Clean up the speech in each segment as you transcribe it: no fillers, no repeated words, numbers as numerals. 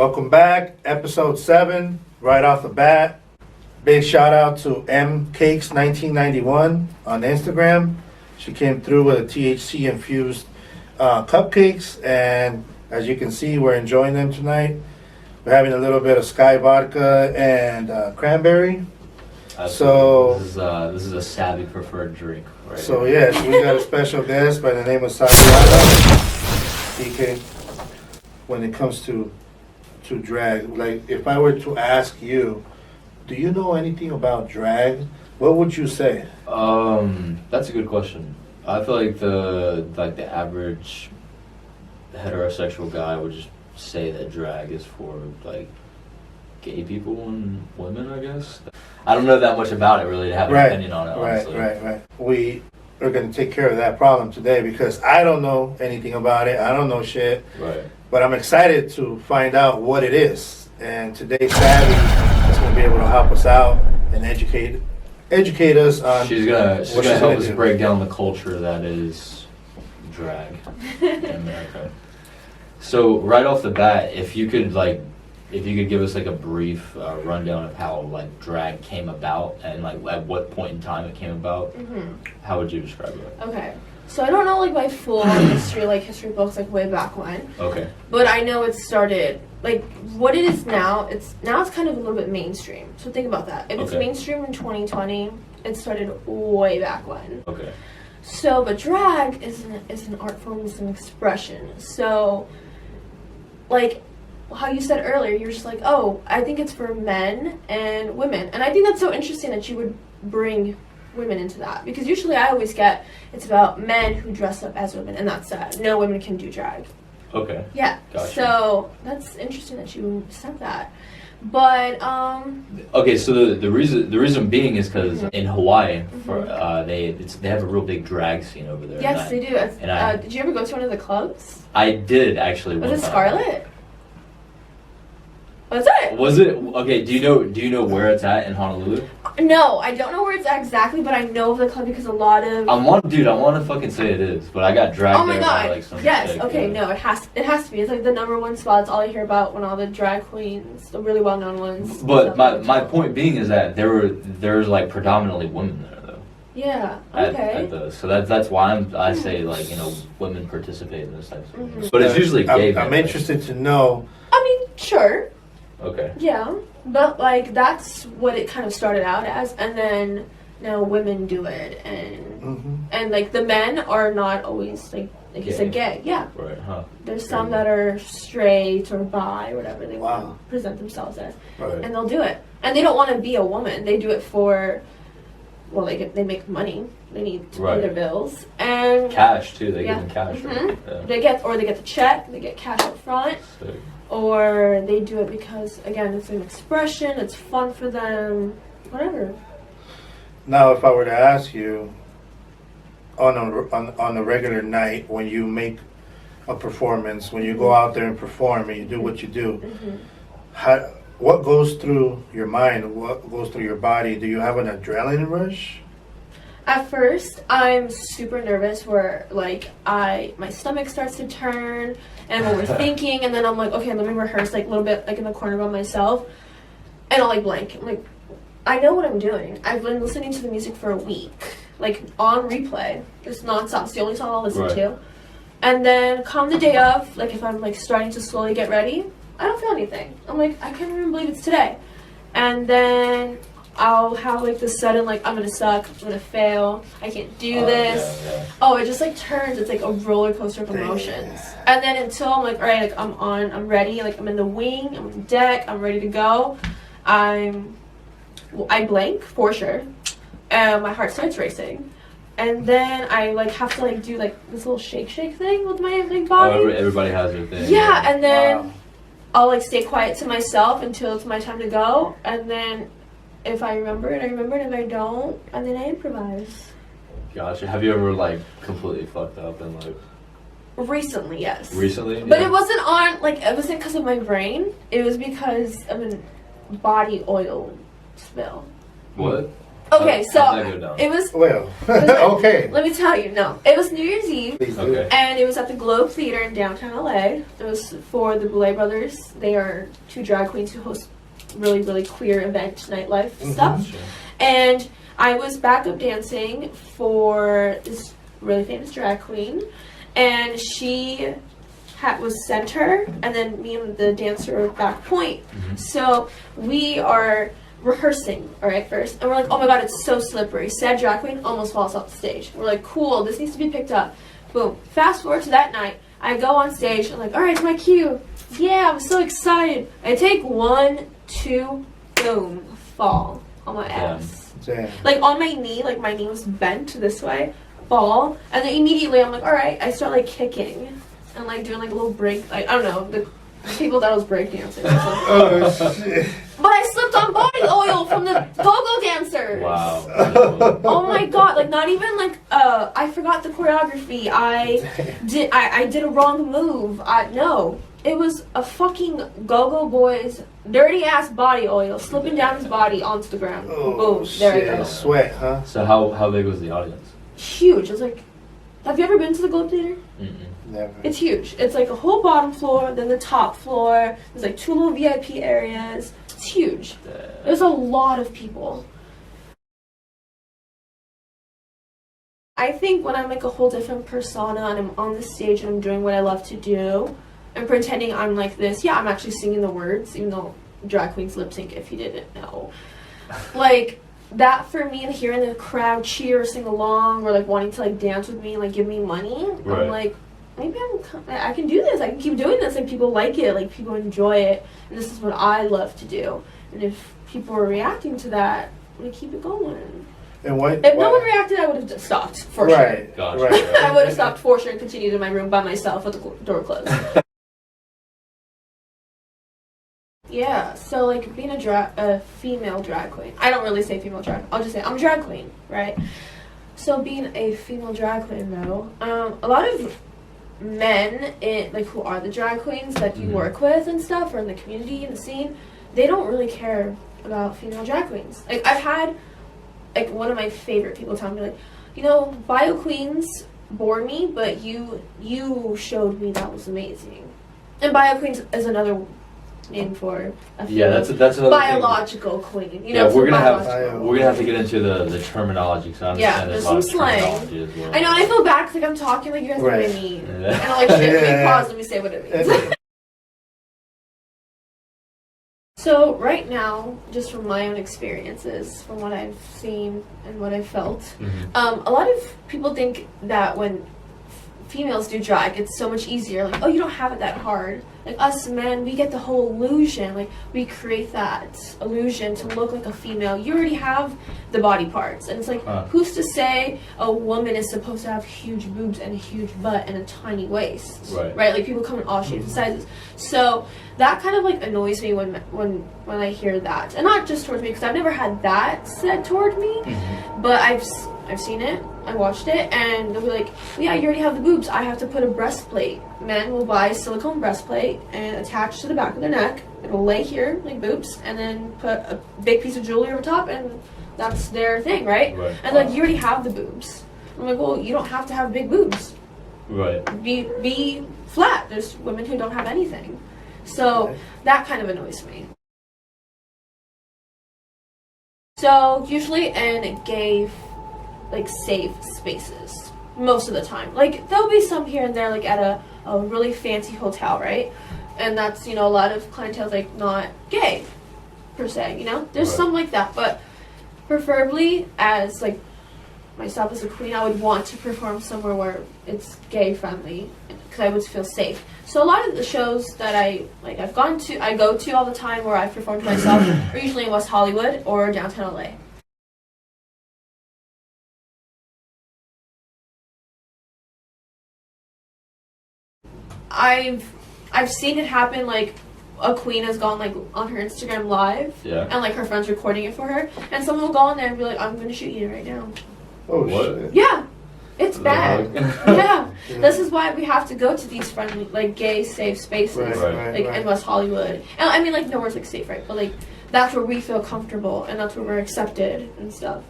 Welcome back, episode 7, right off the bat. Big shout out to mcakes1991 on Instagram. She came through with a THC infused cupcakes, and as you can see, we're enjoying them tonight. We're having a little bit of Sky vodka and cranberry. So this is a savvy preferred drink. Right so here. yes, we got a special guest by the name of Santiago. DK, when it comes to drag, like if I were to ask you, do you know anything about drag? What would you say? That's a good question. I feel like the average heterosexual guy would just say that drag is for like gay people and women, I guess. I don't know that much about it really to have an opinion on it, honestly. Right. We are going to take care of that problem today because I don't know anything about it. I don't know shit. Right. But I'm excited to find out what it is. And today's Savvy is going to be able to help us out and educate us on. She's gonna help us break down the culture that is drag in America. So right off the bat, if you could give us like a brief rundown of how like drag came about and like at what point in time it came about, how would you describe it? Okay. So I don't know like my full history books like way back when. Okay. But I know it started like what it is now. It's kind of a little bit mainstream. So think about that. If it's mainstream in 2020, it started way back when. Okay. So, but drag is an art form, it's an expression. So, like how you said earlier, you're just like, oh, I think it's for men and women, and I think that's so interesting that you would bring women into that, because usually I always get it's about men who dress up as women, and that's sad. No women can do drag. Okay. Yeah. Gotcha. So that's interesting that you said that. But okay, so the reason being is because in Hawaii, for they have a real big drag scene over there. Yes, they do. Did you ever go to one of the clubs? I did actually. Was it Scarlet? Was it? Was it? Okay, do you know where it's at in Honolulu? No, I don't know where it's at exactly, but I know of the club because a lot of... I want to fucking say it is, but I got dragged oh my there God. by like some yes, chick, okay, no, it has to be. It's like the #1 spot. It's all I hear about when all the drag queens, the really well-known ones. But my point being is that there's like predominantly women there though. Yeah, okay. So that's why I say like, women participate in this type of thing. But it's usually gay. I'm interested to know. I mean, sure. Okay. Yeah, but like that's what it kind of started out as, and then now women do it, and like the men are not always like you said gay. Yeah. Right. Huh. There's some that are straight or bi or whatever they want to present themselves as, and they'll do it, and they don't want to be a woman. They do it for, well, they make money. They need to pay their bills and cash too. They give them cash. Right? Yeah. They get the check. They get cash up front. Sick. Or they do it because, again, it's an expression, it's fun for them, whatever. Now, if I were to ask you, on a regular night, when you make a performance, when you go out there and perform and you do what you do, what goes through your mind? What goes through your body? Do you have an adrenaline rush? At first, I'm super nervous where, like, my stomach starts to turn, and I'm overthinking, and then I'm like, okay, let me rehearse, like, a little bit, like, in the corner by myself, and I'll, like, blank. I'm like, I know what I'm doing. I've been listening to the music for a week, like, on replay. It's nonstop. It's the only song I'll listen to. And then, come the day of, like, if I'm, like, starting to slowly get ready, I don't feel anything. I'm like, I can't even believe it's today. And then I'll have like this sudden like I'm gonna suck, I'm gonna fail, I can't do this. Yeah. Oh, it just like turns. It's like a roller coaster of emotions. And then until I'm like, all right, like I'm ready. Like I'm in the wing, I'm on deck, I'm ready to go. I blank for sure, and my heart starts racing. And then I like have to like do like this little shake thing with my like body. Oh, everybody has their thing. Yeah, and then I'll like stay quiet to myself until it's my time to go, and then if I remember it, I remember it. If I don't, and then I improvise. Gotcha. Have you ever like completely fucked up and like? Recently, yes. Recently, but it wasn't it wasn't because of my brain. It was because of a body oil spill. What? Okay, so how'd that go down? it was. Well, was like- okay. Let me tell you, no, it was New Year's Eve. Please do. Okay. And it was at the Globe Theater in downtown LA. It was for the Boulay Brothers. They are two drag queens who host really, really queer event nightlife stuff. Sure. And I was backup dancing for this really famous drag queen. And she was center, and then me and the dancer were back point. So we are rehearsing, all right, first, and we're like, oh my god, it's so slippery. Said drag queen almost falls off the stage. We're like, cool, this needs to be picked up. Boom. Fast forward to that night, I go on stage, I'm like, all right, it's my cue. Yeah, I'm so excited. I take 1, 2, boom, fall on my ass. Damn. Like on my knee, like my knee was bent this way, fall, and then immediately I'm like, all right, I start like kicking and like doing like a little break, like I don't know, the people thought I was breakdancing or something. Oh, shit. But I slipped on body oil from the go-go dancers. Wow. Oh my god, like not even like I forgot the choreography. I did a wrong move. No. It was a fucking go-go boy's dirty ass body oil slipping down his body onto the ground. Oh, Boom. There shit. it goes. Sweat, huh? So how big was the audience? Huge. It was like, have you ever been to the Globe Theater? Never. It's huge. It's like a whole bottom floor, then the top floor. There's like 2 little VIP areas. It's huge. There's a lot of people. I think when I'm like a whole different persona and I'm on the stage and I'm doing what I love to do and pretending I'm like this, yeah, I'm actually singing the words, even though drag queens lip sync if you didn't know. Like, that for me, and hearing the crowd cheer or sing along or like wanting to like dance with me and like give me money, Right. I'm like, maybe I can do this. I can keep doing this. Like, people like it. Like, people enjoy it. And this is what I love to do. And if people are reacting to that, I'm going to keep it going. And what? If no one reacted, I would have just stopped for sure. Right. Gotcha. Right. I would have stopped for sure and continued in my room by myself with the door closed. Yeah, so like being a female drag queen. I don't really say female drag. I'll just say I'm a drag queen, right? So being a female drag queen, though, a lot of men like who are the drag queens that you work with and stuff, or in the community and the scene, they don't really care about female drag queens. Like I've had like one of my favorite people tell me like, you know, bio queens bore me, but you showed me that was amazing. And bio queens is another name for a Yeah, that's another biological queen. You Yeah, know, we're gonna biological. have to get into the terminology because I understand Yeah, there's there's a lot of some slang. terminology as well. I know, and I feel bad because like I'm talking like you guys Right. are gonna mean. Yeah. And I'm like, shit, let me Yeah. pause, let me say what it means. So right now, just from my own experiences, from what I've seen and what I've felt, a lot of people think that when females do drag, it's so much easier. Like, oh, you don't have it that hard. Like us men, we get the whole illusion. Like we create that illusion to look like a female. You already have the body parts, and it's like, who's to say a woman is supposed to have huge boobs and a huge butt and a tiny waist? Right? Like people come in all shapes and sizes. So that kind of like annoys me when I hear that, and not just towards me because I've never had that said toward me, but I've seen it. I watched it, and they'll be like, yeah, you already have the boobs. I have to put a breastplate. Men will buy a silicone breastplate and attach to the back of their neck. It'll lay here, like boobs, and then put a big piece of jewelry over top, and that's their thing, right? And like, you already have the boobs. I'm like, well, you don't have to have big boobs. Right. Be flat. There's women who don't have anything. So that kind of annoys me. So usually in gay like safe spaces most of the time, like there'll be some here and there like at a really fancy hotel, right? And that's, you know, a lot of clientele's like not gay per se, you know, there's some like that, but preferably as like myself as a queen, I would want to perform somewhere where it's gay friendly because I would feel safe. So a lot of the shows that I go to all the time where I perform myself are usually in West Hollywood or downtown LA. I've seen it happen, like a queen has gone like on her Instagram live and like her friends recording it for her, and someone will go on there and be like, I'm gonna shoot you right now. Oh, What? shit. Yeah, it's bad. Yeah, this is why we have to go to these friendly, like gay safe spaces, like in West Hollywood. And I mean, like nowhere's like safe, right? But like that's where we feel comfortable and that's where we're accepted and stuff.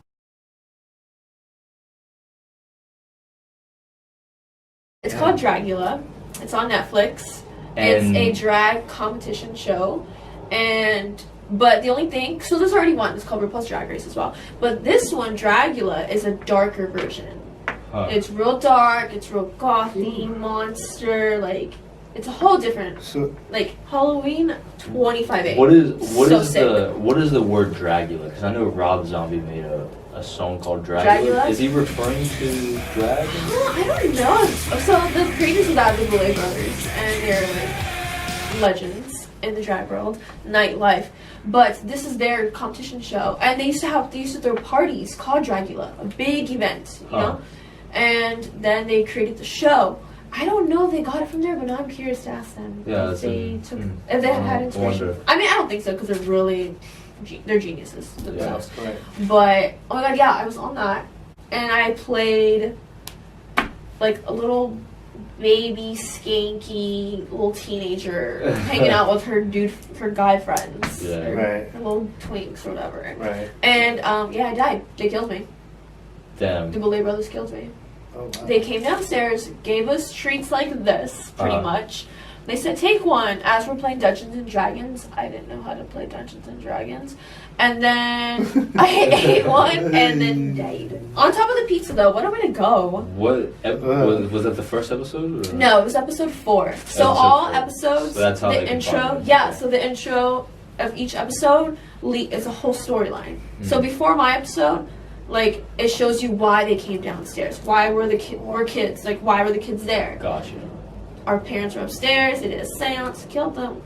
It's called Dracula. It's on Netflix. And It's a drag competition show, but the only thing, so there's already one. It's called RuPaul's Drag Race as well. But this one, Dracula, is a darker version. It's real dark. It's real gothy, monster. Like, it's a whole different. Like Halloween 25/8. what is sick. what is the word Dracula? Because I know Rob Zombie made a song called Dracula. Dracula? Is he referring to drag? I don't know. So the creators of that are the Boulet brothers, and they're like legends in the drag world, nightlife. But this is their competition show, and they used to throw parties called Dracula, a big event, you know. And then they created the show. I don't know if they got it from there, but now I'm curious to ask them if they had inspiration. I mean, I don't think so because they're geniuses themselves. Yeah, right. But oh my god, yeah, I was on that, and I played like a little baby, skanky little teenager hanging out with her guy friends, Right. her little twinks or whatever. Right. And yeah, I died. They killed me. Damn. The Boulet brothers killed me. Oh, wow. They came downstairs, gave us treats like this, pretty much. They said, take one. As we're playing Dungeons and Dragons, I didn't know how to play Dungeons and Dragons. And then I ate one and then died. On top of the pizza, though, what a way to go. Was that the first episode? Or? No, it was episode 4. So all episodes, so that's how the intro, so the intro of each episode is a whole storyline. So before my episode, like, it shows you why they came downstairs. Why were kids? Like, why were the kids there? Gotcha. Our parents were upstairs. They did a seance, killed them.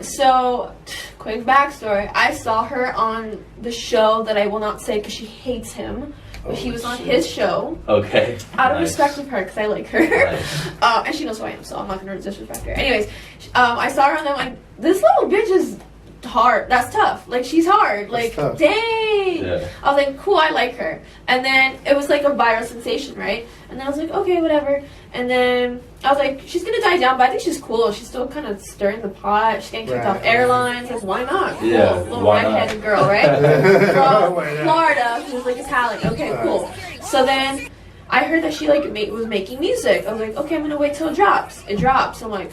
So, quick backstory. I saw her on the show that I will not say because she hates him. But she was on his show. Okay. Out of respect of her, because I like her. Nice. And she knows who I am, so I'm not going to disrespect her. Anyways, I saw her and I'm like, this little bitch is hard. That's tough. Like, she's hard. Like, dang. Yeah. I was like, cool, I like her. And then it was like a viral sensation, right? And then I was like, okay, whatever. And then I was like, she's gonna die down, but I think she's cool. She's still kind of stirring the pot. She's getting kicked off airlines. Like, why not? Cool. Yeah, Little why redheaded not? girl, right? From Florida. She's like Italian. Okay, cool. So then I heard that she like was making music. I was like, okay, I'm gonna wait till it drops. It drops. I'm like,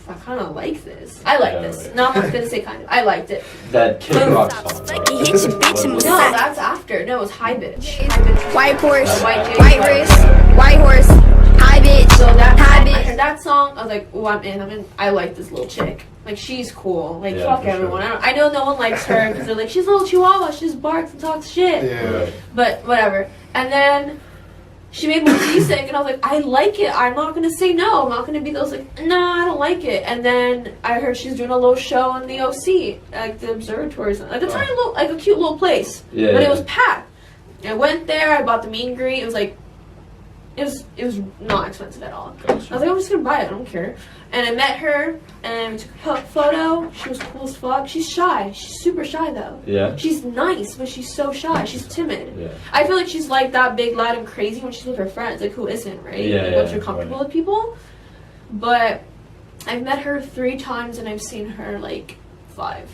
I kind of like this. I like this. No, I'm not gonna say kind of. I liked it. That Kid Rock song. No, that's after. No, it was High Bitch. High Bitch. White horse, White wrist, white horse, high bitch, So that high I heard bitch. that song. I was like, oh, I'm in. I like this little chick. Like, she's cool. Like, Yeah, fuck for everyone. sure. I know no one likes her because they're like, she's a little chihuahua. She just barks and talks shit. Yeah. But whatever. And then she made more music, and I was like, I like it. I'm not gonna say no. I'm not gonna be those like, no, I don't like it. And then I heard she's doing a little show in the OC, like the observatory, like a tiny little, like a cute little place. Yeah, but yeah. it was packed. I went there. I bought the meet and greet. It was like, it was not expensive at all. Gotcha. I was like, I'm just gonna buy it. I don't care. And I met her, and we took a photo. She was cool as fuck. She's shy. She's super shy though. Yeah. She's nice, but she's so shy. She's timid. Yeah. I feel like she's like that big, loud, and crazy when she's with her friends. Like, who isn't, right? Yeah, like, yeah, once you're comfortable right. with people. But I've met her 3 times, and I've seen her like 5.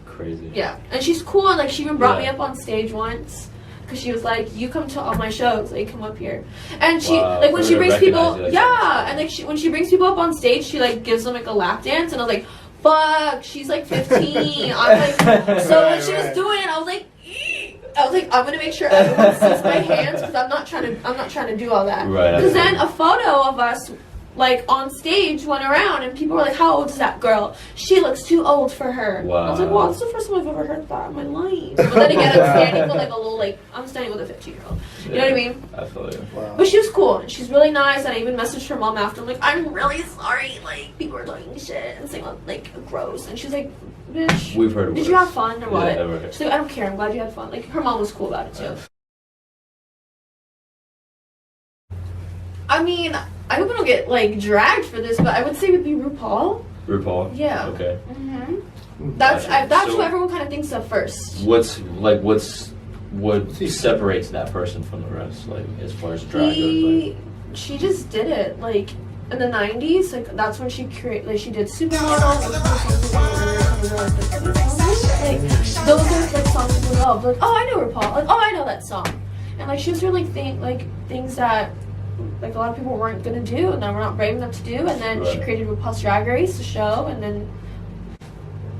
Crazy. Yeah, and she's cool. And like, she even brought me Yeah. up on stage once. Because she was like, you come to all my shows, like, come up here. And she, Wow, like, when for she her to brings people, recognize you like yeah, that. and like, when she brings people up on stage, she, like, gives them, like, a lap dance, and I was like, fuck, she's, like, 15. I'm like, so when she was doing it, I was like, I'm gonna make sure everyone sees my hands, because I'm not trying to do all that. Right. Because then a photo of us, like, on stage went around, and people were like, how old is that girl? She looks too old for her. Wow. I was like, well, this is the first time I've ever heard that in my life. But then again, I'm standing with, like, a little, like, I'm standing with a 15-year-old. You know what I mean? I feel you. Wow. But she was cool, and she's really nice, and I even messaged her mom after. I'm like, I'm really sorry, like, people are talking shit and saying, like, gross. And she's like, bitch, We've heard did worse. you have fun or what? Yeah, right. She's like, I don't care, I'm glad you had fun. Like, her mom was cool about it, too. I mean, I hope I don't get, like, dragged for this, but I would say it would be RuPaul. RuPaul? Yeah. Okay. That's Gotcha. who everyone kind of thinks of first. What separates that person from the rest, like, as far as drag goes? She just did it, like, in the 90s, like, that's when she she did Supermodel, like, those are, like, songs people love, like, oh, I know RuPaul, like, oh, I know that song. and like she was doing things that like a lot of people weren't gonna do, and that we're not brave enough to do. And then she created RuPaul's Drag Race, the show, and then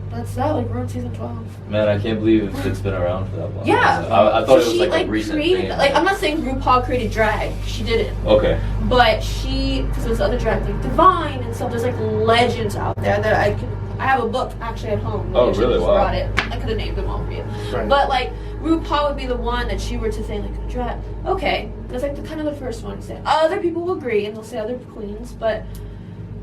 that's that. Like we're on season 12. Man, I can't believe it's been around for that long. Yeah, I thought it was she, like a recent thing. Like I'm not saying RuPaul created drag. She didn't. Okay. But because there's other drag like Divine and stuff. There's like legends out there that I have a book actually at home. Oh, I should've really? just Wow. brought it. I could have named them all for you. Right. But like RuPaul would be the one that she were to say like drag. Okay, that's like the kind of the first one to say. Other people will agree and they'll say other queens, but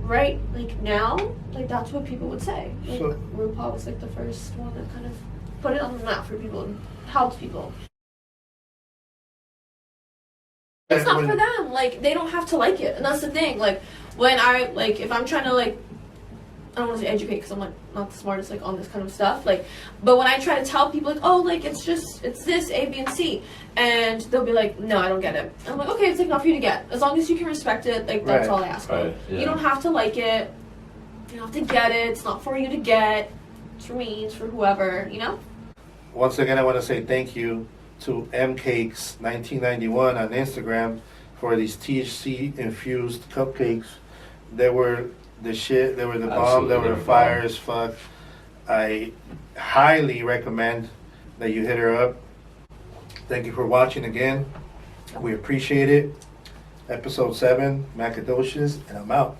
right like now, like that's what people would say. Like, So- RuPaul was like the first one that kind of put it on the map for people and helped people. It's not for them. Like they don't have to like it, and that's the thing. Like when if I'm trying to like, I don't want to say educate because I'm like not the smartest like on this kind of stuff. Like, but when I try to tell people like, oh, like it's this A, B, and C, and they'll be like, no, I don't get it. I'm like, okay, it's like not for you to get. As long as you can respect it, like that's Right. all I ask for. Right, yeah. You don't have to like it. You don't have to get it. It's not for you to get. It's for me. It's for whoever. You know. Once again, I want to say thank you to MCakes 1991 on Instagram for these THC infused cupcakes. They were the shit. They were the bomb. They Absolutely, were fire as fuck. I highly recommend that you hit her up. Thank you for watching again. We appreciate it. Episode 7, Macadocious, and I'm out.